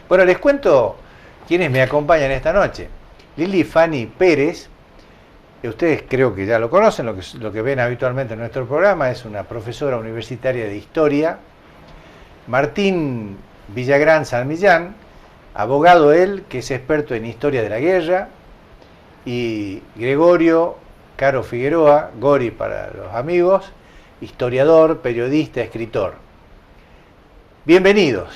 Bueno, les cuento quiénes me acompañan esta noche. Lili Fanny Pérez, ustedes creo que ya lo conocen, lo que ven habitualmente en nuestro programa, es una profesora universitaria de historia. Martín Villagrán San Millán, abogado él, que es experto en historia de la guerra. Y Gregorio Caro Figueroa, Gori para los amigos, historiador, periodista, escritor. Bienvenidos.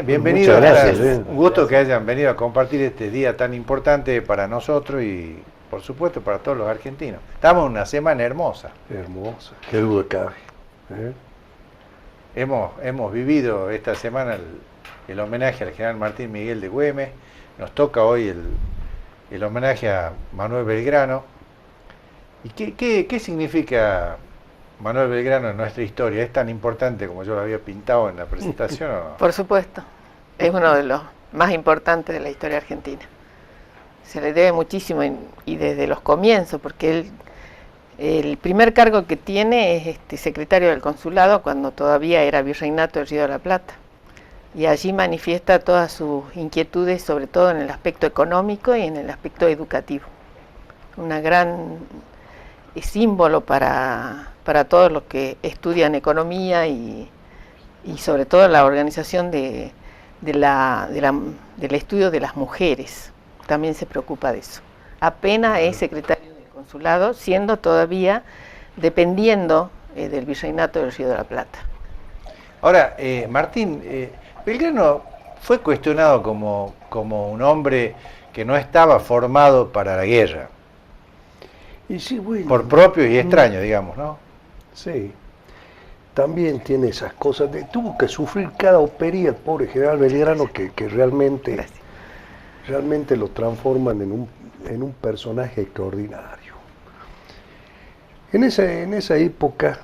Bienvenidos. Muchas gracias. Un gusto que hayan venido a compartir este día tan importante para nosotros y, por supuesto, para todos los argentinos. Estamos en una semana hermosa. Hermosa, qué duda cabe. Hemos vivido esta semana el homenaje al general Martín Miguel de Güemes. Nos toca hoy el homenaje a Manuel Belgrano. ¿Y qué significa Manuel Belgrano en nuestra historia? ¿Es tan importante como yo lo había pintado en la presentación o no? Por supuesto, es uno de los más importantes de la historia argentina. Se le debe muchísimo y desde los comienzos, porque el primer cargo que tiene es secretario del consulado cuando todavía era virreinato del Río de la Plata. Y allí manifiesta todas sus inquietudes, sobre todo en el aspecto económico y en el aspecto educativo. Una gran símbolo para todos los que estudian economía y sobre todo la organización del estudio de las mujeres. También se preocupa de eso. Apenas es secretario del consulado, siendo todavía dependiendo del virreinato del Río de la Plata. Ahora, Martín, Belgrano fue cuestionado como un hombre que no estaba formado para la guerra. Y sí, bueno, por propio y extraño, digamos, ¿no? Sí. También tiene esas cosas. Tuvo que sufrir cada opería el pobre general Belgrano que realmente lo transforman en un personaje extraordinario. En esa época,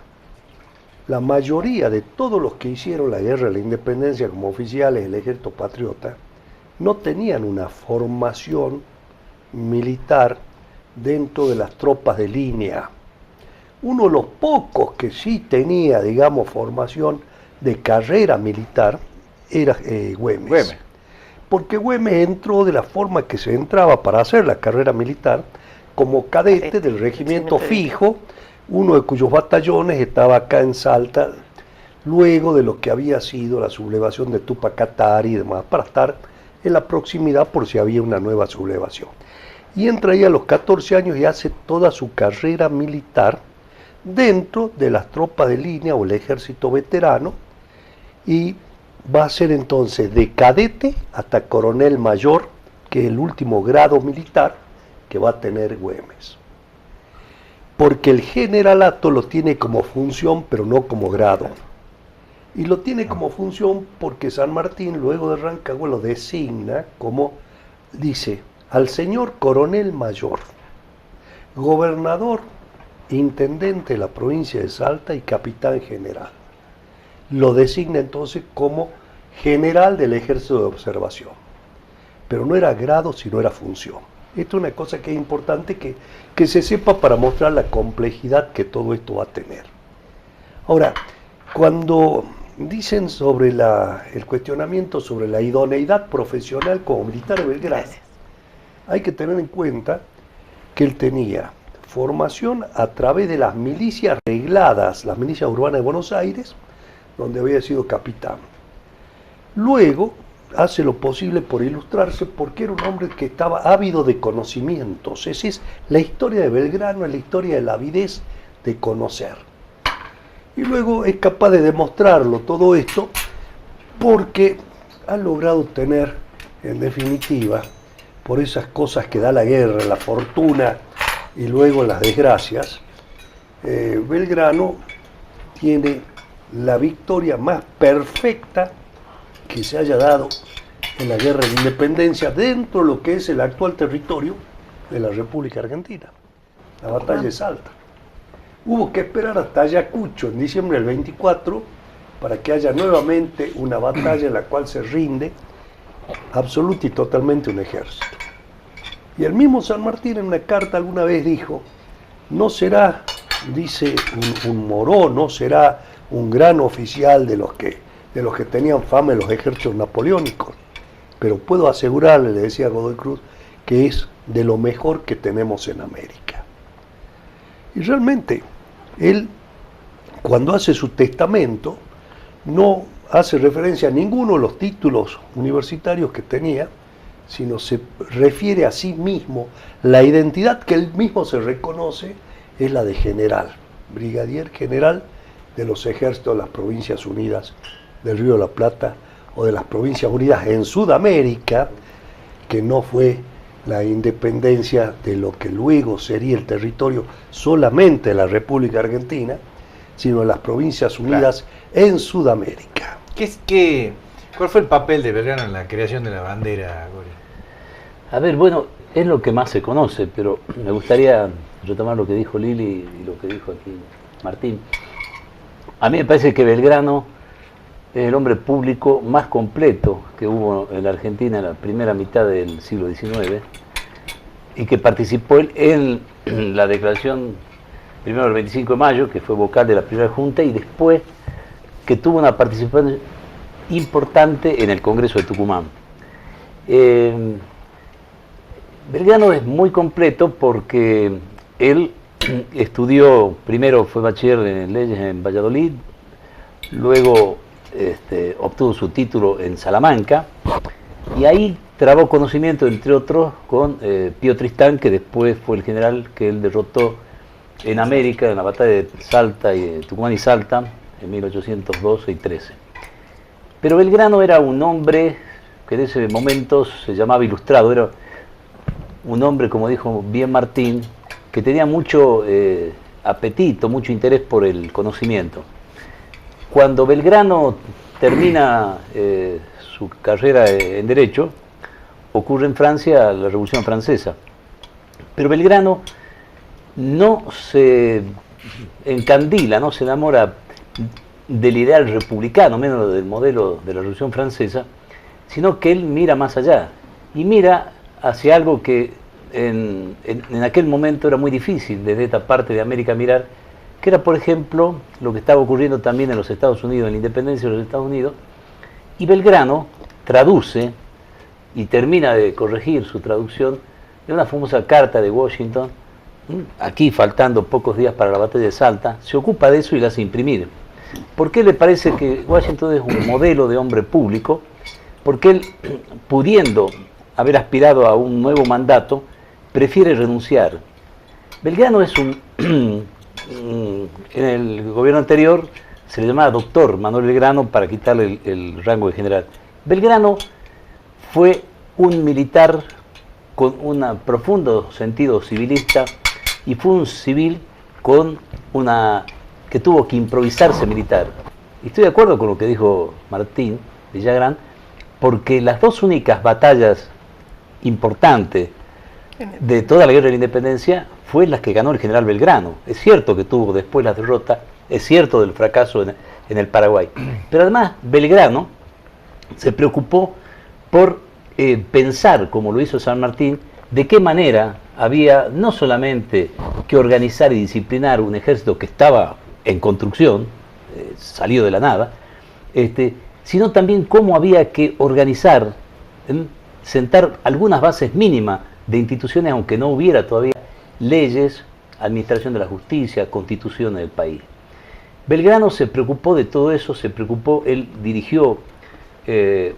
la mayoría de todos los que hicieron la guerra de la independencia como oficiales del ejército patriota no tenían una formación militar dentro de las tropas de línea. Uno de los pocos que sí tenía, digamos, formación de carrera militar era Güemes. Porque Güemes entró de la forma que se entraba para hacer la carrera militar como cadete del regimiento fijo, uno de cuyos batallones estaba acá en Salta, luego de lo que había sido la sublevación de Túpac Katari y demás, para estar en la proximidad por si había una nueva sublevación. Y entra ahí a los 14 años y hace toda su carrera militar dentro de las tropas de línea o el ejército veterano, y va a ser entonces de cadete hasta coronel mayor, que es el último grado militar que va a tener Güemes. Porque el generalato lo tiene como función, pero no como grado. Y lo tiene como función porque San Martín, luego de Rancagua, lo designa como, dice, al señor coronel mayor, gobernador, intendente de la provincia de Salta y capitán general. Lo designa entonces como general del ejército de observación. Pero no era grado, sino era función. Esto es una cosa que es importante que se sepa para mostrar la complejidad que todo esto va a tener. Ahora, cuando dicen sobre el cuestionamiento sobre la idoneidad profesional como militar de Belgrano, hay que tener en cuenta que él tenía formación a través de las milicias regladas, las milicias urbanas de Buenos Aires, donde había sido capitán. Luego hace lo posible por ilustrarse porque era un hombre que estaba ávido de conocimientos. Esa es la historia de Belgrano, es la historia de la avidez de conocer. Y luego es capaz de demostrarlo todo esto porque ha logrado tener, en definitiva, por esas cosas que da la guerra, la fortuna y luego las desgracias, Belgrano tiene la victoria más perfecta que se haya dado en la guerra de la independencia dentro de lo que es el actual territorio de la República Argentina, la batalla de Salta. Hubo que esperar hasta Ayacucho en diciembre del 24 para que haya nuevamente una batalla en la cual se rinde absoluta y totalmente un ejército. Y el mismo San Martín en una carta alguna vez dijo, no será, dice, un Moró, no será un gran oficial de los que tenían fama en los ejércitos napoleónicos, pero puedo asegurarle, le decía Godoy Cruz, que es de lo mejor que tenemos en América. Y realmente, él, cuando hace su testamento, no hace referencia a ninguno de los títulos universitarios que tenía, sino se refiere a sí mismo. La identidad que él mismo se reconoce es la de general, brigadier general de los ejércitos de las Provincias Unidas del Río de la Plata o de las Provincias Unidas en Sudamérica, que no fue la independencia de lo que luego sería el territorio solamente de la República Argentina, sino de las Provincias Unidas en Sudamérica. ¿Cuál fue el papel de Belgrano en la creación de la bandera, Gori? A ver, bueno, es lo que más se conoce, pero me gustaría retomar lo que dijo Lili y lo que dijo aquí Martín. A mí me parece que Belgrano es el hombre público más completo que hubo en la Argentina en la primera mitad del siglo XIX y que participó en la declaración primero del 25 de mayo, que fue vocal de la primera junta, y después que tuvo una participación importante en el Congreso de Tucumán. Belgrano es muy completo porque él estudió, primero fue bachiller en leyes en Valladolid, luego obtuvo su título en Salamanca y ahí trabó conocimiento, entre otros, con Pío Tristán, que después fue el general que él derrotó en América, en la batalla de Salta y Tucumán y Salta, en 1812 y 13. Pero Belgrano era un hombre que en ese momento se llamaba ilustrado, era un hombre, como dijo bien Martín, que tenía mucho apetito, mucho interés por el conocimiento. Cuando Belgrano termina su carrera en Derecho, ocurre en Francia la Revolución Francesa. Pero Belgrano no se encandila, no se enamora del ideal republicano, menos del modelo de la Revolución Francesa, sino que él mira más allá y mira hacia algo que en aquel momento era muy difícil desde esta parte de América mirar, que era, por ejemplo, lo que estaba ocurriendo también en los Estados Unidos, en la independencia de los Estados Unidos, y Belgrano traduce y termina de corregir su traducción de una famosa carta de Washington, aquí faltando pocos días para la batalla de Salta, se ocupa de eso y la hace imprimir. ¿Por qué le parece que Washington es un modelo de hombre público? Porque él, pudiendo haber aspirado a un nuevo mandato, prefiere renunciar. Belgrano es en el gobierno anterior se le llamaba doctor Manuel Belgrano para quitarle el rango de general. Belgrano fue un militar con un profundo sentido civilista y fue un civil que tuvo que improvisarse militar. Y estoy de acuerdo con lo que dijo Martín Villagrán, porque las dos únicas batallas importantes de toda la guerra de la independencia fue las que ganó el general Belgrano. Es cierto que tuvo después la derrota, es cierto del fracaso en el Paraguay, pero además Belgrano se preocupó por pensar, como lo hizo San Martín, de qué manera había no solamente que organizar y disciplinar un ejército que estaba en construcción, salido de la nada, sino también cómo había que organizar, sentar algunas bases mínimas de instituciones, aunque no hubiera todavía leyes, administración de la justicia, constituciones del país. Belgrano se preocupó de todo eso, él dirigió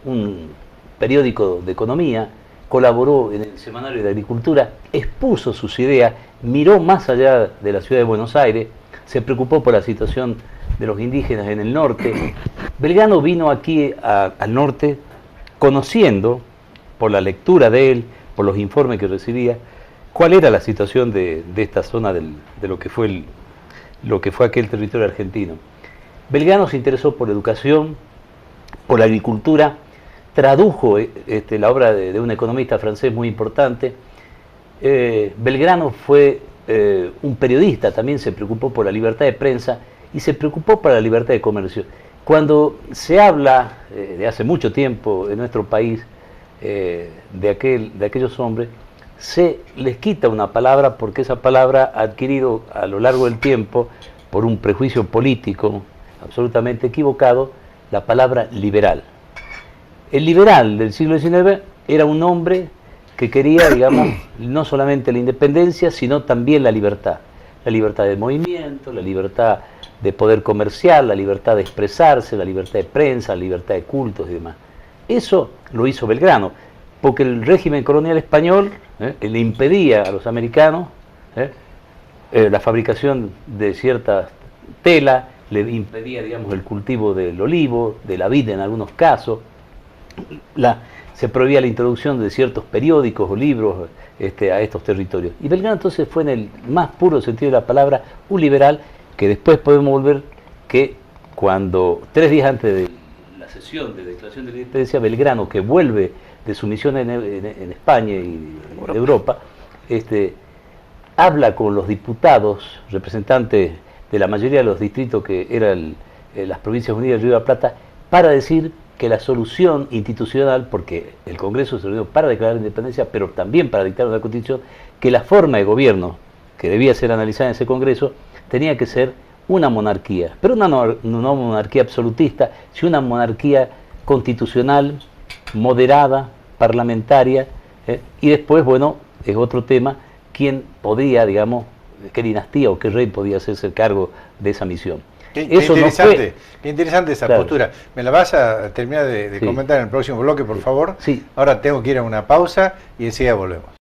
un periódico de economía, colaboró en el Semanario de Agricultura, expuso sus ideas, miró más allá de la ciudad de Buenos Aires, se preocupó por la situación de los indígenas en el norte. Belgrano vino aquí al norte conociendo, por la lectura de él, por los informes que recibía, cuál era la situación de esta zona de lo que fue aquel territorio argentino. Belgrano se interesó por la educación, por la agricultura, tradujo la obra de un economista francés muy importante. Belgrano fue un periodista, también se preocupó por la libertad de prensa y se preocupó por la libertad de comercio. Cuando se habla de hace mucho tiempo en nuestro país de aquellos hombres, se les quita una palabra porque esa palabra ha adquirido a lo largo del tiempo, por un prejuicio político absolutamente equivocado, la palabra liberal. El liberal del siglo XIX era un hombre que quería, digamos, no solamente la independencia, sino también la libertad. La libertad de movimiento, la libertad de poder comercial, la libertad de expresarse, la libertad de prensa, la libertad de cultos y demás. Eso lo hizo Belgrano, porque el régimen colonial español le impedía a los americanos la fabricación de cierta tela, le impedía, digamos, el cultivo del olivo, de la vid en algunos casos, se prohibía la introducción de ciertos periódicos o libros a estos territorios. Y Belgrano entonces fue, en el más puro sentido de la palabra, un liberal, que después podemos volver que cuando 3 días antes de la sesión de declaración de la independencia, Belgrano, que vuelve de su misión en España y en Europa, habla con los diputados, representantes de la mayoría de los distritos que eran las Provincias Unidas del Río de la Plata, para decir que la solución institucional, porque el Congreso se reunió para declarar la independencia, pero también para dictar una constitución, que la forma de gobierno que debía ser analizada en ese Congreso tenía que ser una monarquía, pero no monarquía absolutista, sino una monarquía constitucional, moderada, parlamentaria, y después, bueno, es otro tema, quién podría, digamos, qué dinastía o qué rey podía hacerse cargo de esa misión. Qué interesante esa postura. ¿Me la vas a terminar de comentar en el próximo bloque, por favor? Sí. Ahora tengo que ir a una pausa y enseguida volvemos.